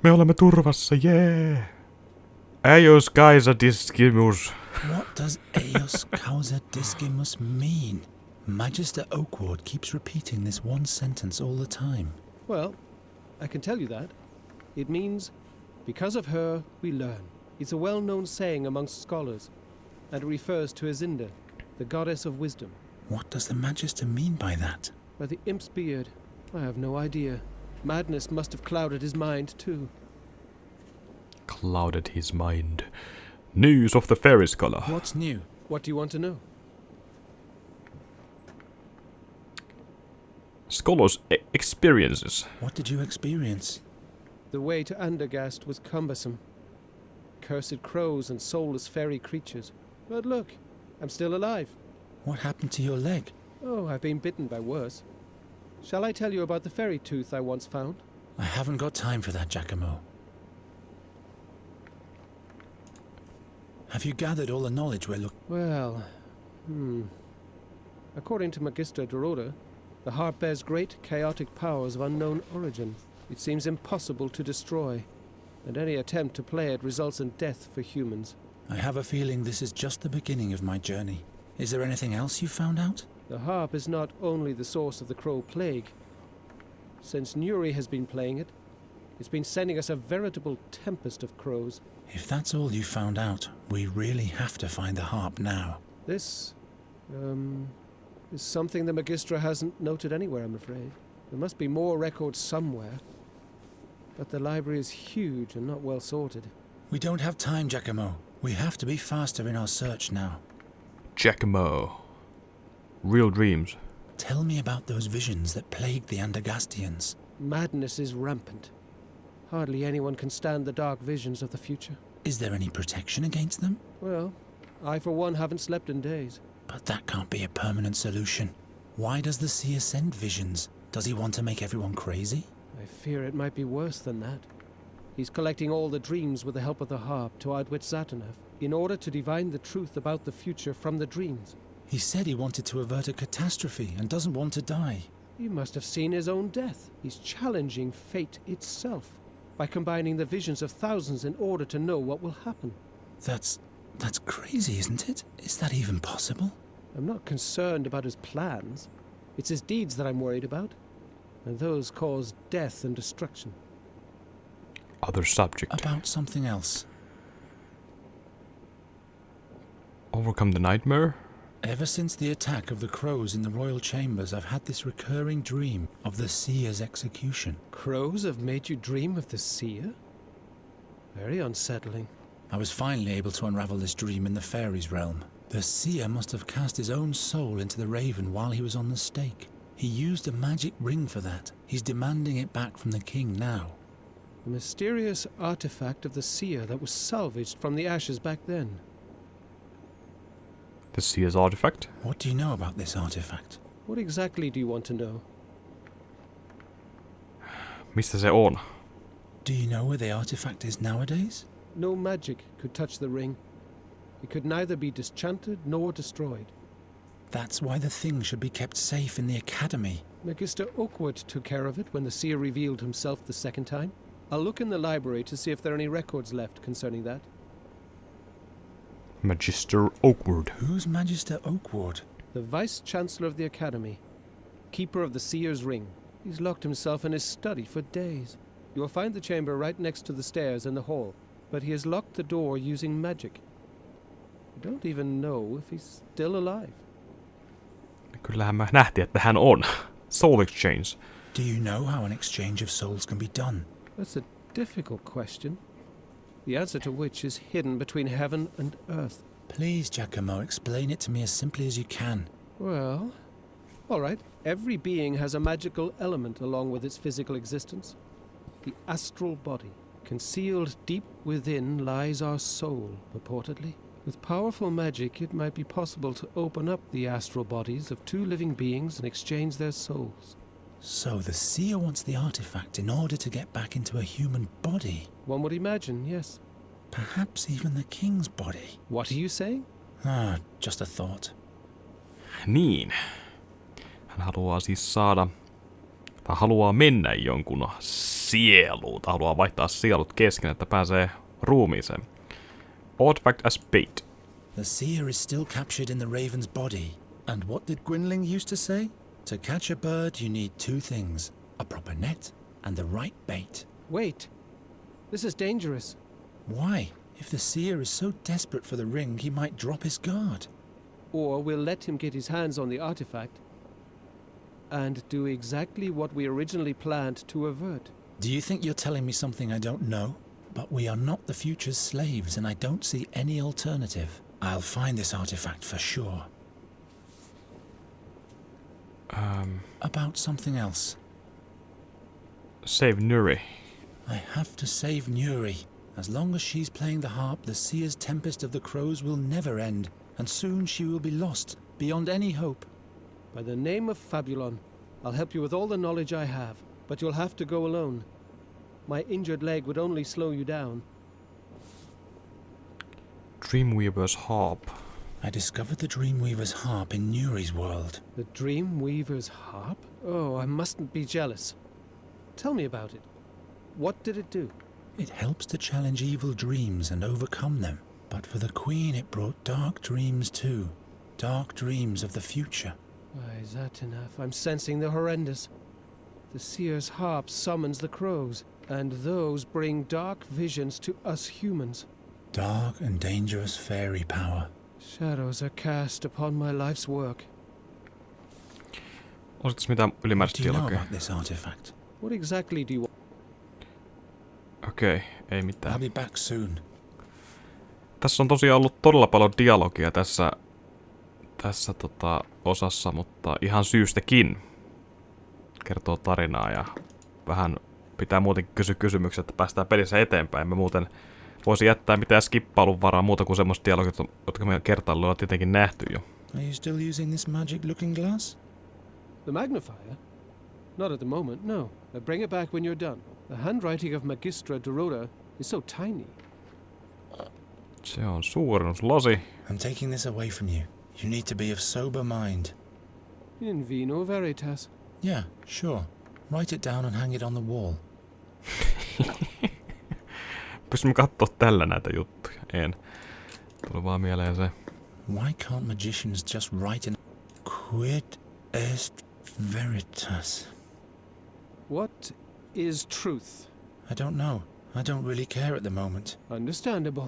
Me olemme turvassa, jee! Eos causa discimus. What does Eos causa discimus mean? Magister Oakward keeps repeating this one sentence all the time. Well, I can tell you that. It means, because of her, we learn. It's a well-known saying amongst scholars, and it refers to Isinda, the goddess of wisdom. What does the Magister mean by that? By the imp's beard, I have no idea. Madness must have clouded his mind, too. Clouded his mind. News of the fairy scholar. What's new? What do you want to know? Scholar's experiences. What did you experience? The way to Andergast was cumbersome. Cursed crows and soulless fairy creatures. But look, I'm still alive. What happened to your leg? Oh, I've been bitten by worse. Shall I tell you about the fairy tooth I once found? I haven't got time for that, Giacomo. Have you gathered all the knowledge we're looking... Well, According to Magister Doroda, the harp bears great chaotic powers of unknown origin. It seems impossible to destroy, and any attempt to play it results in death for humans. I have a feeling this is just the beginning of my journey. Is there anything else you found out? The harp is not only the source of the crow plague. Since Nuri has been playing it, it's been sending us a veritable tempest of crows. If that's all you found out, we really have to find the harp now. This, is something the Magistra hasn't noted anywhere, I'm afraid. There must be more records somewhere. But the library is huge and not well sorted. We don't have time, Giacomo. We have to be faster in our search now. Giacomo. Real dreams. Tell me about those visions that plagued the Andergastians. Madness is rampant. Hardly anyone can stand the dark visions of the future. Is there any protection against them? Well, I for one haven't slept in days. But that can't be a permanent solution. Why does the seer send visions? Does he want to make everyone crazy? I fear it might be worse than that. He's collecting all the dreams with the help of the harp to outwit Satinav, in order to divine the truth about the future from the dreams. He said he wanted to avert a catastrophe and doesn't want to die. He must have seen his own death. He's challenging fate itself by combining the visions of thousands in order to know what will happen. That's crazy, isn't it? Is that even possible? I'm not concerned about his plans. It's his deeds that I'm worried about, and those cause death and destruction. Other subject. About something else. Overcome the nightmare? Ever since the attack of the crows in the royal chambers, I've had this recurring dream of the seer's execution. Crows have made you dream of the seer? Very unsettling. I was finally able to unravel this dream in the fairies' realm. The seer must have cast his own soul into the raven while he was on the stake. He used a magic ring for that. He's demanding it back from the king now. The mysterious artifact of the seer that was salvaged from the ashes back then. The seer's artifact? What do you know about this artifact? What exactly do you want to know? Mistä se on? Do you know where the artifact is nowadays? No magic could touch the ring. It could neither be disenchanted nor destroyed. That's why the thing should be kept safe in the academy. Magister Oakwood took care of it when the seer revealed himself the second time. I'll look in the library to see if there are any records left concerning that. Magister Oakwood. Who's Magister Oakwood? The Vice-Chancellor of the Academy. Keeper of the Seer's Ring. He's locked himself in his study for days. You will find the chamber right next to the stairs in the hall, but he has locked the door using magic. I don't even know if he's still alive. Kyllähän me nähtiin, että hän on. Soul exchange. Do you know how an exchange of souls can be done? That's a difficult question, the answer to which is hidden between heaven and earth. Please, Giacomo, explain it to me as simply as you can. Well, all right. Every being has a magical element along with its physical existence. The astral body. Concealed deep within lies our soul, purportedly. With powerful magic, it might be possible to open up the astral bodies of two living beings and exchange their souls. So the seer wants the artifact in order to get back into a human body? One would imagine, yes. Perhaps even the king's body. What are you saying? Just a thought. Niin. Hän haluaa siis saada, tai haluaa mennä jonkun sieluun, tai haluaa vaihtaa sielut kesken, että pääsee ruumiiseen. Artifact as bait. The seer is still captured in the raven's body. And what did Gwynling used to say? To catch a bird, you need two things. A proper net and the right bait. Wait. This is dangerous. Why? If the seer is so desperate for the ring, he might drop his guard. Or we'll let him get his hands on the artifact and do exactly what we originally planned to avert. Do you think you're telling me something I don't know? But we are not the future's slaves, and I don't see any alternative. I'll find this artifact for sure. About something else. Save Nuri. I have to save Nuri. As long as she's playing the harp, the seer's tempest of the crows will never end, and soon she will be lost, beyond any hope. By the name of Fabulon, I'll help you with all the knowledge I have, but you'll have to go alone. My injured leg would only slow you down. Dreamweaver's harp. I discovered the Dreamweaver's harp in Nuri's world. The Dreamweaver's harp? Oh, I mustn't be jealous. Tell me about it. What did it do? It helps to challenge evil dreams and overcome them. But for the Queen, it brought dark dreams too. Dark dreams of the future. Why, Satinav, I'm sensing the horrendous. The seer's harp summons the crows, and those bring dark visions to us humans. Dark and dangerous fairy power. Shadows are cast upon my life's work. Olisiko mitään ylimääräistä What do you know dialogia? about this artifact? What exactly do you want? Okei, ei I'll mitään. be back soon. Tässä on tosiaan ollut todella paljon dialogia tässä osassa, mutta ihan syystäkin. Kertoo tarinaa ja vähän pitää muutenkin kysyä kysymyksiä, että päästään pelissä eteenpäin. Me muuten voisi jättää mitään skippailun varaa muuta kuin semmoista dialogia, jotka me kertailulla on tietenkin nähty jo. Are you still using this magic looking glass? The magnifier? Not at the moment, no. Bring it back when you're done. The handwriting of Magistra Dorota is so tiny. Se on suurennuslosi. I'm taking this away from you. You need to be of sober mind. In vino veritas. Yeah, sure. Write it down and hang it on the wall. Pystymme katsoa tällä näitä juttuja. En. Tuli vaan mieleen se. Why can't magicians just write in quid est veritas? What is truth? I don't know. I don't really care at the moment. Understandable.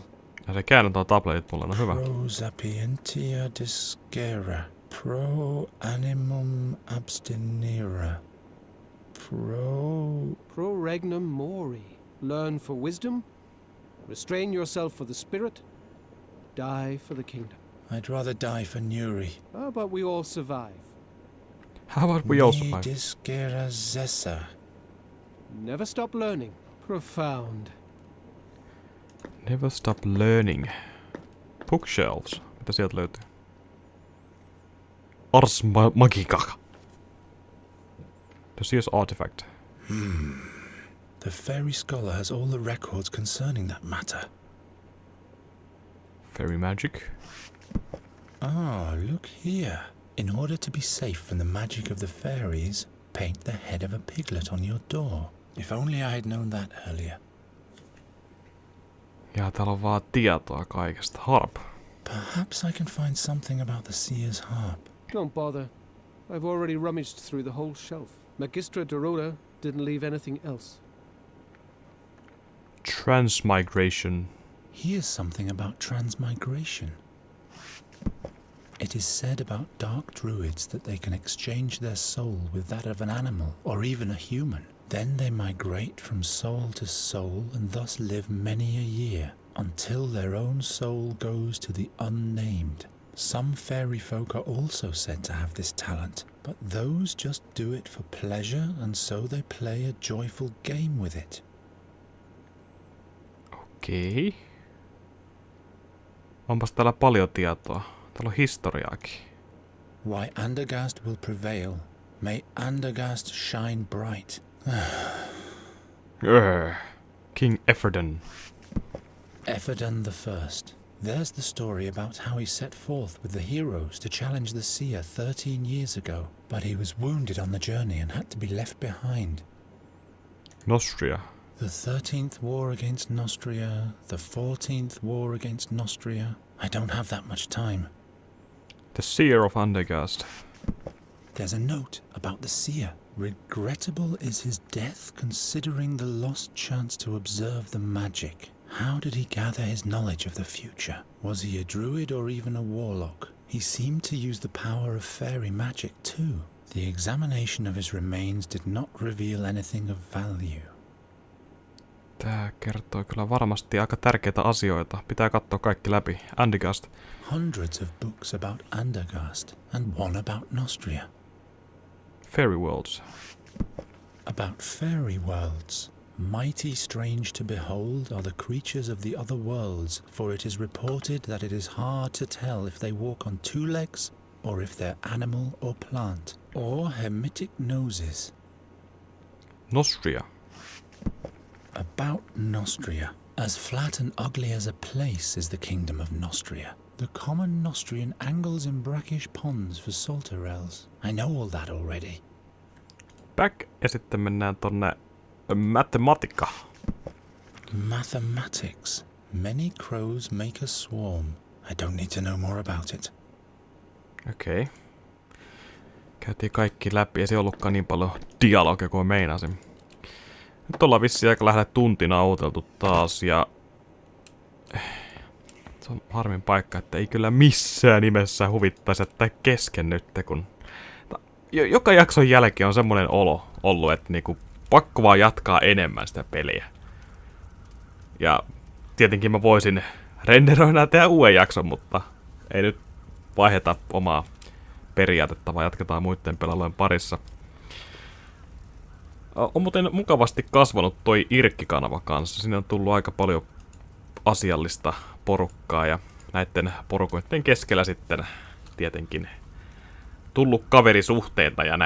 Ja se käännön tuo tabletit mulle, no hyvä. Pro sapientia discera. Pro animum abstinera. Pro regnum mori. Learn for wisdom. Restrain yourself for the spirit. Die for the kingdom. I'd rather die for Nuri. How about we all survive? How about we also Me find? discera zessa. Never stop learning. Profound. Never stop learning. Bookshelves. Mitä sieltä löytyy? Ars Magica. The Seer's artifact. The fairy scholar has all the records concerning that matter. Fairy magic. Ah, look here. In order to be safe from the magic of the fairies, paint the head of a piglet on your door. If only I had known that earlier. Ja täällä on vaan tietoa kaikesta. Harp. Perhaps I can find something about the seer's harp. Don't bother. I've already rummaged through the whole shelf. Magistra Dorota didn't leave anything else. Transmigration. Here's something about transmigration. It is said about dark druids that they can exchange their soul with that of an animal or even a human. Then they migrate from soul to soul and thus live many a year until their own soul goes to the unnamed. Some fairy folk are also said to have this talent, but those just do it for pleasure and so they play a joyful game with it. Okei. Onpas täällä paljon tietoa. Täällä on historiaakin. Why Andergast will prevail. May Andergast shine bright. King Efferden. Efferden the First. There's the story about how he set forth with the heroes to challenge the seer 13 years ago, but he was wounded on the journey and had to be left behind. Nostria. The 13th war against Nostria, the 14th war against Nostria. I don't have that much time. The Seer of Andergast. There's a note about the seer. Regrettable is his death considering the lost chance to observe the magic. How did he gather his knowledge of the future? Was he a druid or even a warlock? He seemed to use the power of fairy magic too. The examination of his remains did not reveal anything of value. Tää kertoo kyllä varmasti aika tärkeitä asioita. Pitää katsoa kaikki läpi. Andergast. Hundreds of books about Andergast and one about Nostria. Fairy Worlds. About fairy worlds. Mighty strange to behold are the creatures of the other worlds, for it is reported that it is hard to tell if they walk on two legs, or if they're animal or plant, or hemitic noses. Nostria. About Nostria. As flat and ugly as a place is the kingdom of Nostria. The common Nostrian angles in brackish ponds for salterelles. I know all that already. Back. Ja sitten mennään tonne Mathematica. Mathematics. Many crows make a swarm. I don't need to know more about it. Okei. Käytiin kaikki läpi, ei se ollutkaan niin paljon dialogia kuin meinasin. Nyt ollaan vissiin aika lähellä tuntina auteltu taas ja... Se on harmin paikka, että ei kyllä missään nimessä huvittaisi jättää kesken nyt, kun... Joka jakson jälkeen on semmonen olo ollut, että niinku pakko vaan jatkaa enemmän sitä peliä. Ja tietenkin mä voisin renderoida ja tehdä uuden jakson, mutta ei nyt vaiheta omaa periaatetta, vaan jatketaan muiden pelailujen parissa. On muuten mukavasti kasvanut toi Irkki-kanava kanssa. Sinne on tullut aika paljon asiallista porukkaa ja näiden porukoiden keskellä sitten tietenkin tullut kaverisuhteita ja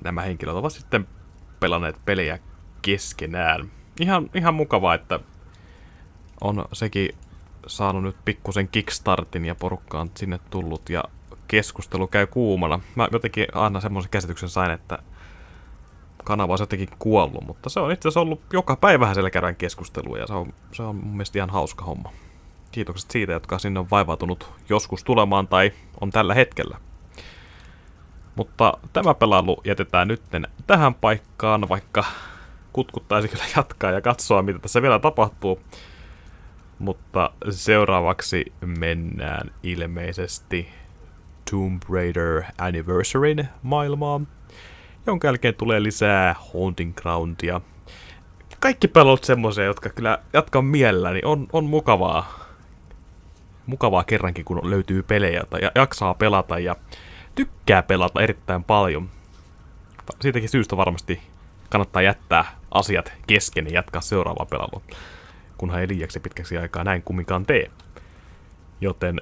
nämä henkilöt ovat sitten pelanneet pelejä keskenään. Ihan mukavaa, että on sekin saanut nyt pikkusen kickstartin ja porukka on sinne tullut ja keskustelu käy kuumana. Mä jotenkin aina semmoisen käsityksen sain, että kanava on jotenkin kuollut, mutta se on itse asiassa ollut joka päivähän siellä käydään keskustelua ja se on mun mielestä ihan hauska homma. Kiitokset siitä, jotka sinne on vaivautunut joskus tulemaan tai on tällä hetkellä. Mutta tämä pelailu jätetään nytten tähän paikkaan, vaikka kutkuttaisi kyllä jatkaa ja katsoa, mitä tässä vielä tapahtuu. Mutta seuraavaksi mennään ilmeisesti Tomb Raider Anniversaryn maailmaan, jonka jälkeen tulee lisää Haunting Groundia. Kaikki pelut semmoisia, jotka kyllä jatkan mielelläni, on mukavaa kerrankin, kun löytyy pelejä ja jaksaa pelata ja tykkää pelata erittäin paljon. Siitäkin syystä varmasti kannattaa jättää asiat kesken ja jatkaa seuraavaa pelailua, kunhan ei liiaksi pitkäksi aikaa näin kumminkaan tee. Joten